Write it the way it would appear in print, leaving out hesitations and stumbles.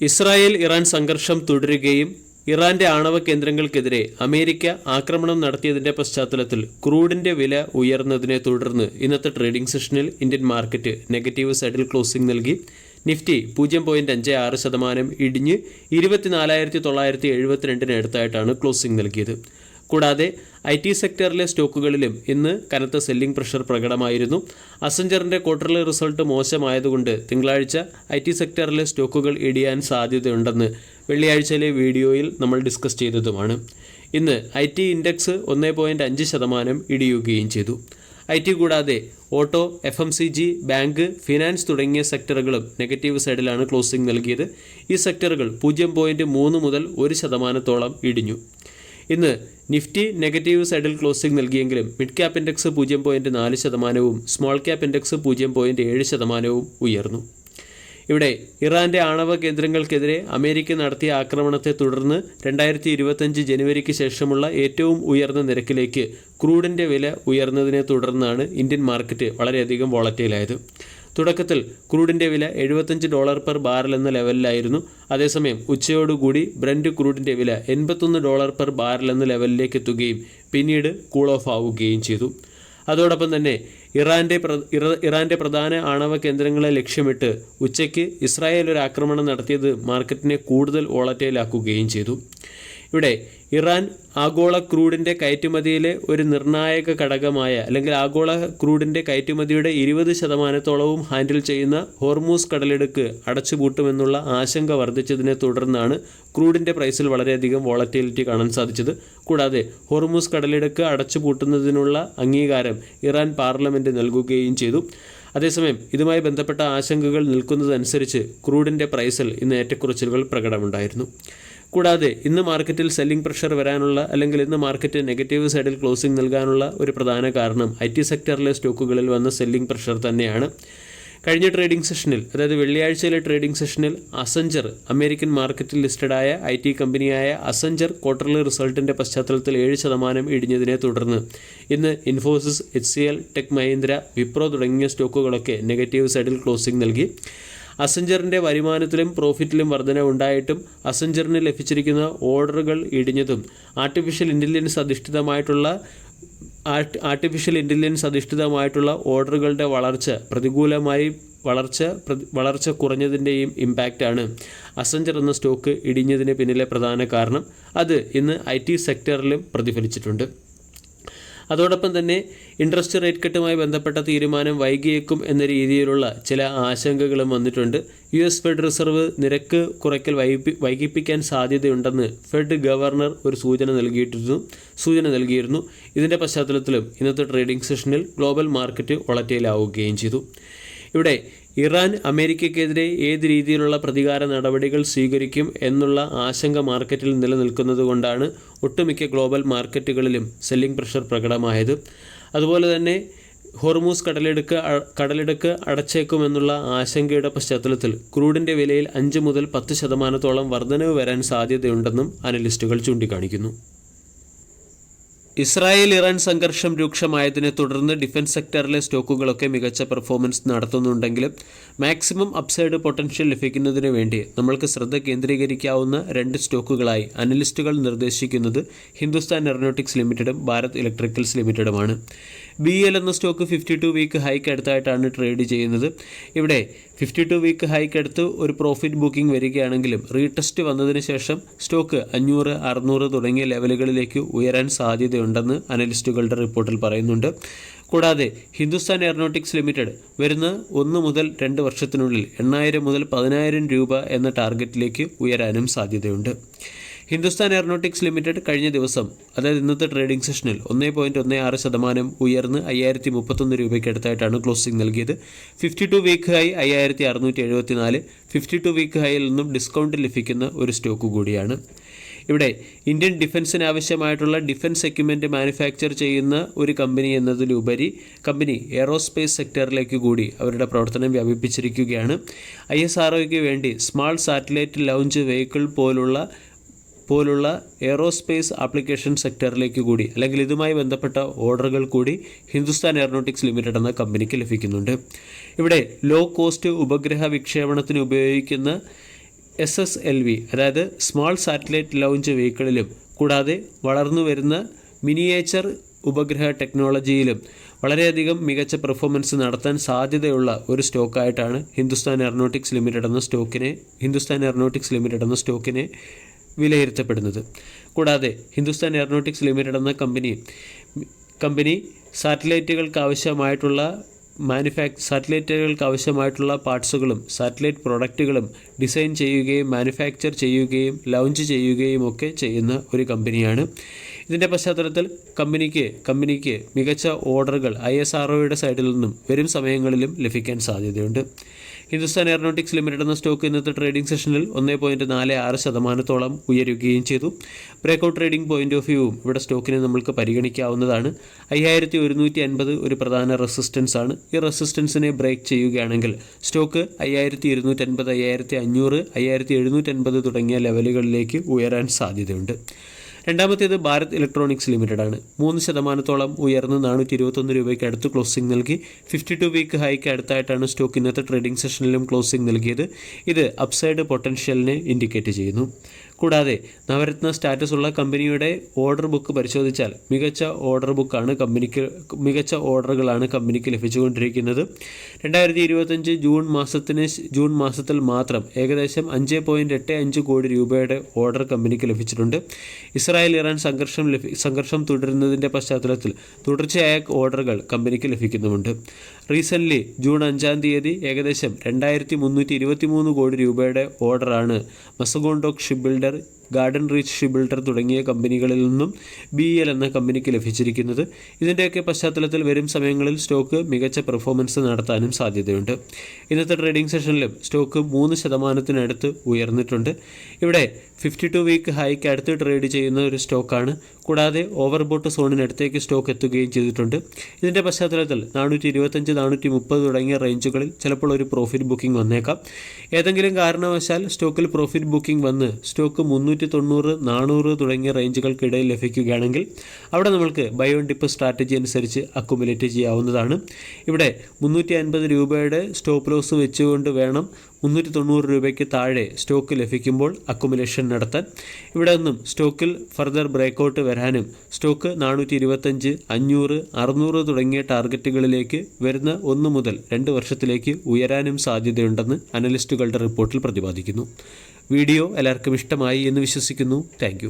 Israel Iran സംഘർഷം തുടരുകയും ഇറാന്റെ ആണവ കേന്ദ്രങ്ങൾക്കെതിരെ അമേരിക്ക ആക്രമണം നടത്തിയതിന്റെ പശ്ചാത്തലത്തിൽ ക്രൂഡിന്റെ വില ഉയർന്നതിനെ തുടർന്ന് ഇന്നത്തെ ട്രേഡിംഗ് സെഷനിൽ ഇന്ത്യൻ മാർക്കറ്റ് നെഗറ്റീവ് സൈഡിൽ ക്ലോസിംഗ് നൽകി. നിഫ്റ്റി 0.56% ഇടിഞ്ഞ് 24,972 അടുത്തായിട്ടാണ് ക്ലോസിംഗ് നൽകിയത്. കൂടാതെ IT സെക്ടറിലെ സ്റ്റോക്കുകളിലും ഇന്ന് കനത്ത സെല്ലിംഗ് പ്രഷർ പ്രകടമായിരുന്നു. അസഞ്ചറിന്റെ ക്വാർട്ടർലി റിസൾട്ട് മോശമായതുകൊണ്ട് തിങ്കളാഴ്ച IT സെക്ടറിലെ സ്റ്റോക്കുകൾ ഇടിയാൻ സാധ്യതയുണ്ടെന്ന് വെള്ളിയാഴ്ചയിലെ വീഡിയോയിൽ നമ്മൾ ഡിസ്കസ് ചെയ്തതുമാണ്. ഇന്ന് IT ഇൻഡെക്സ് 1.5% ഇടിയുകയും ചെയ്തു. IT കൂടാതെ ഓട്ടോ, FMCG, ബാങ്ക്, ഫിനാൻസ് തുടങ്ങിയ സെക്ടറുകളും നെഗറ്റീവ് സൈഡിലാണ് ക്ലോസിംഗ് നൽകിയത്. ഈ സെക്ടറുകൾ 0.3 മുതൽ 1% ഇടിഞ്ഞു. ഇന്ന് നിഫ്റ്റി നെഗറ്റീവ് സൈഡിൽ ക്ലോസിംഗ് നൽകിയെങ്കിലും mid cap index 0.4%, small cap index 0.7% ഉയർന്നു. ഇവിടെ ഇറാന്റെ ആണവ കേന്ദ്രങ്ങൾക്കെതിരെ അമേരിക്ക നടത്തിയ ആക്രമണത്തെ തുടർന്ന് 2025 ജനുവരിക്ക് ശേഷമുള്ള ഏറ്റവും ഉയർന്ന നിരക്കിലേക്ക് ക്രൂഡിന്റെ വില ഉയർന്നതിനെ തുടർന്നാണ് ഇന്ത്യൻ മാർക്കറ്റ് വളരെയധികം വോളറ്റൈലായത്. തുടക്കത്തിൽ ക്രൂഡിന്റെ വില $75 പെർ ബാരൽ എന്ന ലെവലിലായിരുന്നു. അതേസമയം ഉച്ചയോടുകൂടി ബ്രന്റ് ക്രൂഡിന്റെ വില $81 പെർ ബാരൽ എന്ന ലെവലിലേക്ക് എത്തുകയും പിന്നീട് കൂൾ ഓഫ് ആവുകയും ചെയ്തു. അതോടൊപ്പം തന്നെ ഇറാന്റെ പ്രധാന ആണവ കേന്ദ്രങ്ങളെ ലക്ഷ്യമിട്ട് ഉച്ചയ്ക്ക് ഇസ്രായേൽ ഒരു ആക്രമണം നടത്തിയത് മാർക്കറ്റിനെ കൂടുതൽ വോളറ്റൈലാക്കുകയും ചെയ്തു. ഇവിടെ ഇറാൻ ആഗോള ക്രൂഡിൻ്റെ കയറ്റുമതിയിലെ ഒരു നിർണായക ഘടകമായ അല്ലെങ്കിൽ ആഗോള ക്രൂഡിൻ്റെ കയറ്റുമതിയുടെ 20% ഹാൻഡിൽ ചെയ്യുന്ന ഹോർമൂസ് കടലിടുക്ക് അടച്ചുപൂട്ടുമെന്നുള്ള ആശങ്ക വർദ്ധിച്ചതിനെ തുടർന്നാണ് ക്രൂഡിൻ്റെ പ്രൈസിൽ വളരെയധികം വോളറ്റിലിറ്റി കാണാൻ സാധിച്ചത്. കൂടാതെ ഹോർമൂസ് കടലിടുക്ക് അടച്ചുപൂട്ടുന്നതിനുള്ള അംഗീകാരം ഇറാൻ പാർലമെൻറ്റ് നൽകുകയും ചെയ്തു. അതേസമയം ഇതുമായി ബന്ധപ്പെട്ട ആശങ്കകൾ നിൽക്കുന്നതനുസരിച്ച് ക്രൂഡിൻ്റെ പ്രൈസിൽ ഇന്ന് ഏറ്റക്കുറച്ചിലുകൾ പ്രകടമുണ്ടായിരുന്നു. കൂടാതെ ഇന്ന് മാർക്കറ്റിൽ സെല്ലിംഗ് പ്രഷർ വരാനുള്ള അല്ലെങ്കിൽ ഇന്ന് മാർക്കറ്റ് നെഗറ്റീവ് സൈഡിൽ ക്ലോസിംഗ് നൽകാനുള്ള ഒരു പ്രധാന കാരണം IT സെക്ടറിലെ സ്റ്റോക്കുകളിൽ വന്ന സെല്ലിംഗ് പ്രഷർ തന്നെയാണ്. കഴിഞ്ഞ ട്രേഡിംഗ് സെഷനിൽ, അതായത് വെള്ളിയാഴ്ചയിലെ ട്രേഡിംഗ് സെഷനിൽ അസഞ്ചർ, അമേരിക്കൻ മാർക്കറ്റിൽ ലിസ്റ്റഡായ IT കമ്പനിയായ അസഞ്ചർ ക്വാർട്ടർലി റിസൾട്ടിൻ്റെ പശ്ചാത്തലത്തിൽ 7% ഇടിഞ്ഞതിനെ തുടർന്ന് ഇന്ന് ഇൻഫോസിസ്, HCL, ടെക് മഹീന്ദ്ര, വിപ്രോ തുടങ്ങിയ സ്റ്റോക്കുകളൊക്കെ നെഗറ്റീവ് സൈഡിൽ ക്ലോസിംഗ് നൽകി. അസഞ്ചറിൻ്റെ വരുമാനത്തിലും പ്രോഫിറ്റിലും വർധന ഉണ്ടായിട്ടും അസഞ്ചറിന് ലഭിച്ചിരിക്കുന്ന ഓർഡറുകൾ ഇടിഞ്ഞതും ആർട്ടിഫിഷ്യൽ ഇൻ്റലിജൻസ് അധിഷ്ഠിതമായിട്ടുള്ള ഓർഡറുകളുടെ വളർച്ച കുറഞ്ഞതിൻ്റെയും ഇമ്പാക്റ്റാണ് അസഞ്ചർ എന്ന സ്റ്റോക്ക് ഇടിഞ്ഞതിന് പിന്നിലെ പ്രധാന കാരണം. അത് ഇന്ന് IT സെക്ടറിലും പ്രതിഫലിച്ചിട്ടുണ്ട്. അതോടൊപ്പം തന്നെ ഇൻട്രസ്റ്റ് റേറ്റ് കട്ടുമായി ബന്ധപ്പെട്ട തീരുമാനം വൈകിയേക്കും എന്ന രീതിയിലുള്ള ചില ആശങ്കകളും വന്നിട്ടുണ്ട്. US ഫെഡ് റിസർവ് നിരക്ക് കുറയ്ക്കൽ വൈകിപ്പിക്കാൻ സാധ്യതയുണ്ടെന്ന് ഫെഡ് ഗവർണർ ഒരു സൂചന നൽകിയിരുന്നു. ഇതിൻ്റെ പശ്ചാത്തലത്തിലും ഇന്നത്തെ ട്രേഡിംഗ് സെഷനിൽ ഗ്ലോബൽ മാർക്കറ്റ് വോളറ്റൈലാവുകയും ചെയ്തു. ഇവിടെ ഇറാൻ അമേരിക്കയ്ക്കെതിരെ ഏത് രീതിയിലുള്ള പ്രതികാര നടപടികൾ സ്വീകരിക്കും എന്നുള്ള ആശങ്ക മാർക്കറ്റിൽ നിലനിൽക്കുന്നത് കൊണ്ടാണ് ഒട്ടുമിക്ക ഗ്ലോബൽ മാർക്കറ്റുകളിലും സെല്ലിംഗ് പ്രഷർ പ്രകടമായത്. അതുപോലെ തന്നെ ഹോർമൂസ് കടലിടുക്ക് അടച്ചേക്കുമെന്നുള്ള ആശങ്കയുടെ പശ്ചാത്തലത്തിൽ ക്രൂഡിൻ്റെ വിലയിൽ 5 മുതൽ 10% വർധനവ് വരാൻ സാധ്യതയുണ്ടെന്നും അനലിസ്റ്റുകൾ ചൂണ്ടിക്കാണിക്കുന്നു. ഇസ്രായേൽ ഇറാൻ സംഘർഷം രൂക്ഷമായതിനെ തുടർന്ന് ഡിഫൻസ് സെക്ടറിലെ സ്റ്റോക്കുകളൊക്കെ മികച്ച പെർഫോമൻസ് നടത്തുന്നുണ്ടെങ്കിലും മാക്സിമം അപ്സൈഡ് പൊട്ടൻഷ്യൽ ലഭിക്കുന്നതിന് വേണ്ടി നമ്മൾക്ക് ശ്രദ്ധ കേന്ദ്രീകരിക്കാവുന്ന 2 സ്റ്റോക്കുകളായി അനലിസ്റ്റുകൾ നിർദ്ദേശിക്കുന്നത് ഹിന്ദുസ്ഥാൻ എയറോനോട്ടിക്സ് ലിമിറ്റഡും ഭാരത് ഇലക്ട്രിക്കൽസ് ലിമിറ്റഡുമാണ്. BEL എന്ന സ്റ്റോക്ക് 52 വീക്ക് ഹൈക്ക് അടുത്തായിട്ടാണ് ട്രേഡ് ചെയ്യുന്നത്. ഇവിടെ 52 വീക്ക് ഹൈക്ക് അടുത്ത് ഒരു പ്രോഫിറ്റ് ബുക്കിംഗ് വരികയാണെങ്കിലും റീടെസ്റ്റ് വന്നതിന് ശേഷം സ്റ്റോക്ക് 500, 600 തുടങ്ങിയ ലെവലുകളിലേക്ക് ഉയരാൻ സാധ്യതയുണ്ടെന്ന് അനലിസ്റ്റുകളുടെ റിപ്പോർട്ടിൽ പറയുന്നുണ്ട്. കൂടാതെ ഹിന്ദുസ്ഥാൻ എയറോനോട്ടിക്സ് ലിമിറ്റഡ് വരുന്ന 1 മുതൽ 2 വർഷത്തിനുള്ളിൽ 8,000 മുതൽ 10,000 രൂപ എന്ന ടാർഗറ്റിലേക്ക് ഉയരാനും സാധ്യതയുണ്ട്. ഹിന്ദുസ്ഥാൻ എയറോനോട്ടിക്സ് ലിമിറ്റഡ് കഴിഞ്ഞ ദിവസം, അതായത് ഇന്നത്തെ ട്രേഡിംഗ് സെഷനിൽ 1.16% ഉയർന്ന് 5,031 രൂപയ്ക്ക് അടുത്തായിട്ടാണ് ക്ലോസിംഗ് നൽകിയത്. 52 വീക്ക് ഹൈ 5,674, 52 വീക്ക് ഹൈയിൽ നിന്നും ഡിസ്കൗണ്ട് ലഭിക്കുന്ന ഒരു സ്റ്റോക്ക് കൂടിയാണ്. ഇവിടെ ഇന്ത്യൻ ഡിഫൻസിന് ആവശ്യമായിട്ടുള്ള ഡിഫൻസ് എക്യുപ്മെൻറ്റ് മാനുഫാക്ചർ ചെയ്യുന്ന ഒരു കമ്പനി എന്നതിലുപരി കമ്പനി എയറോസ്പേസ് സെക്ടറിലേക്ക് കൂടി അവരുടെ പ്രവർത്തനം വ്യാപിപ്പിച്ചിരിക്കുകയാണ്. ISROയ്ക്ക് വേണ്ടി സ്മാൾ സാറ്റലൈറ്റ് ലോഞ്ച് വെഹിക്കിൾ പോലുള്ള എയറോസ്പേസ് ആപ്ലിക്കേഷൻ സെക്ടറിലേക്ക് കൂടി അല്ലെങ്കിൽ ഇതുമായി ബന്ധപ്പെട്ട ഓർഡറുകൾ കൂടി ഹിന്ദുസ്ഥാൻ എയറോനോട്ടിക്സ് ലിമിറ്റഡ് എന്ന കമ്പനിക്ക് ലഭിക്കുന്നുണ്ട്. ഇവിടെ ലോ കോസ്റ്റ് ഉപഗ്രഹ വിക്ഷേപണത്തിന് ഉപയോഗിക്കുന്ന SSLV അതായത് സ്മോൾ സാറ്റലൈറ്റ് ലോഞ്ച് വെഹിക്കിളിലും കൂടാതെ വളർന്നു വരുന്ന മിനിയേച്ചർ ഉപഗ്രഹ ടെക്നോളജിയിലും വളരെയധികം മികച്ച പെർഫോമൻസ് നടത്താൻ സാധ്യതയുള്ള ഒരു സ്റ്റോക്കായിട്ടാണ് ഹിന്ദുസ്ഥാൻ എയറോനോട്ടിക്സ് ലിമിറ്റഡ് എന്ന സ്റ്റോക്കിനെ വിലയിരുത്തപ്പെടുന്നത്. കൂടാതെ ഹിന്ദുസ്ഥാൻ എയറോനോട്ടിക്സ് ലിമിറ്റഡ് എന്ന കമ്പനി സാറ്റലൈറ്റുകൾക്ക് ആവശ്യമായിട്ടുള്ള പാർട്സുകളും സാറ്റലൈറ്റ് പ്രൊഡക്റ്റുകളും ഡിസൈൻ ചെയ്യുകയും മാനുഫാക്ചർ ചെയ്യുകയും ലോഞ്ച് ചെയ്യുകയും ഒക്കെ ചെയ്യുന്ന ഒരു കമ്പനിയാണ്. ഇതിൻ്റെ പശ്ചാത്തലത്തിൽ കമ്പനിക്ക് മികച്ച ഓർഡറുകൾ ISROയുടെ സൈഡിൽ നിന്നും വരും സമയങ്ങളിലും ലഭിക്കാൻ സാധ്യതയുണ്ട്. ഹിന്ദുസ്ഥാൻ എയറോനോട്ടിക്സ് ലിമിറ്റഡ് എന്ന സ്റ്റോക്ക് ഇന്നത്തെ ട്രേഡിംഗ് സെഷനിൽ 1.46% ഉയരുകയും ചെയ്തു. ബ്രേക്കൗട്ട് ട്രേഡിംഗ് പോയിന്റ് ഓഫ് വ്യൂവും ഇവിടെ സ്റ്റോക്കിനെ നമ്മൾക്ക് പരിഗണിക്കാവുന്നതാണ്. 5150 ഒരു പ്രധാന റെസിസ്റ്റൻസ് ആണ്. ഈ റെസിസ്റ്റൻസിനെ ബ്രേക്ക് ചെയ്യുകയാണെങ്കിൽ സ്റ്റോക്ക് 5250, 5500, 5750 തുടങ്ങിയ ലെവലുകളിലേക്ക് ഉയരാൻ സാധ്യതയുണ്ട്. രണ്ടാമത്തേത് ഭാരത് ഇലക്ട്രോണിക്സ് ലിമിറ്റഡ് ആണ്. 3% ഉയർന്ന് 421 രൂപയ്ക്ക് അടുത്ത് ക്ലോസിംഗ് നൽകി. 52 വീക്ക് ഹൈക്ക് അടുത്തായിട്ടാണ് സ്റ്റോക്ക് ഇന്നത്തെ ട്രേഡിംഗ് സെഷനിലും ക്ലോസിംഗ് നൽകിയത്. ഇത് അപ്സൈഡ് പൊട്ടൻഷ്യലിനെ ഇൻഡിക്കേറ്റ് ചെയ്യുന്നു. കൂടാതെ നവരത്ന സ്റ്റാറ്റസ് ഉള്ള കമ്പനിയുടെ ഓർഡർ ബുക്ക് പരിശോധിച്ചാൽ മികച്ച ഓർഡറുകളാണ് കമ്പനിക്ക് ലഭിച്ചുകൊണ്ടിരിക്കുന്നത്. 2025 ജൂൺ മാസത്തിൽ മാത്രം ഏകദേശം 5.85 കോടി രൂപയുടെ ഓർഡർ കമ്പനിക്ക് ലഭിച്ചിട്ടുണ്ട്. ഇസ്രായേൽ ഇറാൻ സംഘർഷം തുടരുന്നതിൻ്റെ പശ്ചാത്തലത്തിൽ തുടർച്ചയായ ഓർഡറുകൾ കമ്പനിക്ക് ലഭിക്കുന്നുമുണ്ട്. റീസെൻ്റ്ലി ജൂൺ 5-ാം തീയതി ഏകദേശം 2323 കോടി രൂപയുടെ ഓർഡറാണ് Mazagon Dock ship builder, garden reach ship builder തുടങ്ങിയ കമ്പനികളിൽ നിന്നും BEL എന്ന കമ്പനിക്ക് ലഭിച്ചിരിക്കുന്നത്. ഇതിൻ്റെയൊക്കെ പശ്ചാത്തലത്തിൽ വരും സമയങ്ങളിൽ സ്റ്റോക്ക് മികച്ച പെർഫോമൻസ് നടത്താനും സാധ്യതയുണ്ട്. ഇന്നത്തെ ട്രേഡിംഗ് സെഷനിലും സ്റ്റോക്ക് 3% ഉയർന്നിട്ടുണ്ട്. ഇവിടെ 52 വീക്ക് ഹൈക്ക് അടുത്ത് ട്രേഡ് ചെയ്യുന്ന ഒരു സ്റ്റോക്കാണ്. കൂടാതെ ഓവർബോട്ട് സോണിനടുത്തേക്ക് സ്റ്റോക്ക് എത്തുകയും ചെയ്തിട്ടുണ്ട്. ഇതിൻ്റെ പശ്ചാത്തലത്തിൽ 425, 430 തുടങ്ങിയ റേഞ്ചുകളിൽ ചിലപ്പോൾ ഒരു പ്രോഫിറ്റ് ബുക്കിംഗ് വന്നേക്കാം. ഏതെങ്കിലും കാരണവശാൽ സ്റ്റോക്കിൽ പ്രോഫിറ്റ് ബുക്കിംഗ് വന്ന് സ്റ്റോക്ക് 390, 400 തുടങ്ങിയ റേഞ്ചുകൾക്കിടയിൽ ലഭിക്കുകയാണെങ്കിൽ അവിടെ നമ്മൾക്ക് ബൈ ഓൺ ഡിപ്പ് സ്ട്രാറ്റജി അനുസരിച്ച് അക്കുമുലേറ്റ് ചെയ്യാവുന്നതാണ്. ഇവിടെ 350 രൂപയുടെ സ്റ്റോപ്പ് ലോസ് വെച്ചുകൊണ്ട് വേണം 390 രൂപയ്ക്ക് താഴെ സ്റ്റോക്ക് ലഭിക്കുമ്പോൾ അക്കുമുലേഷൻ നടത്താൻ. ഇവിടെ നിന്നും സ്റ്റോക്കിൽ ഫർദർ ബ്രേക്കൗട്ട് വരാനും സ്റ്റോക്ക് 425, 500, 600 തുടങ്ങിയ ടാർഗറ്റുകളിലേക്ക് വരുന്ന 1 മുതൽ 2 വർഷത്തിലേക്ക് ഉയരാനും സാധ്യതയുണ്ടെന്ന് അനലിസ്റ്റുകളുടെ റിപ്പോർട്ടിൽ പ്രതിപാദിക്കുന്നു. വീഡിയോ എല്ലാവർക്കും ഇഷ്ടമായി എന്ന് വിശ്വസിക്കുന്നു. താങ്ക്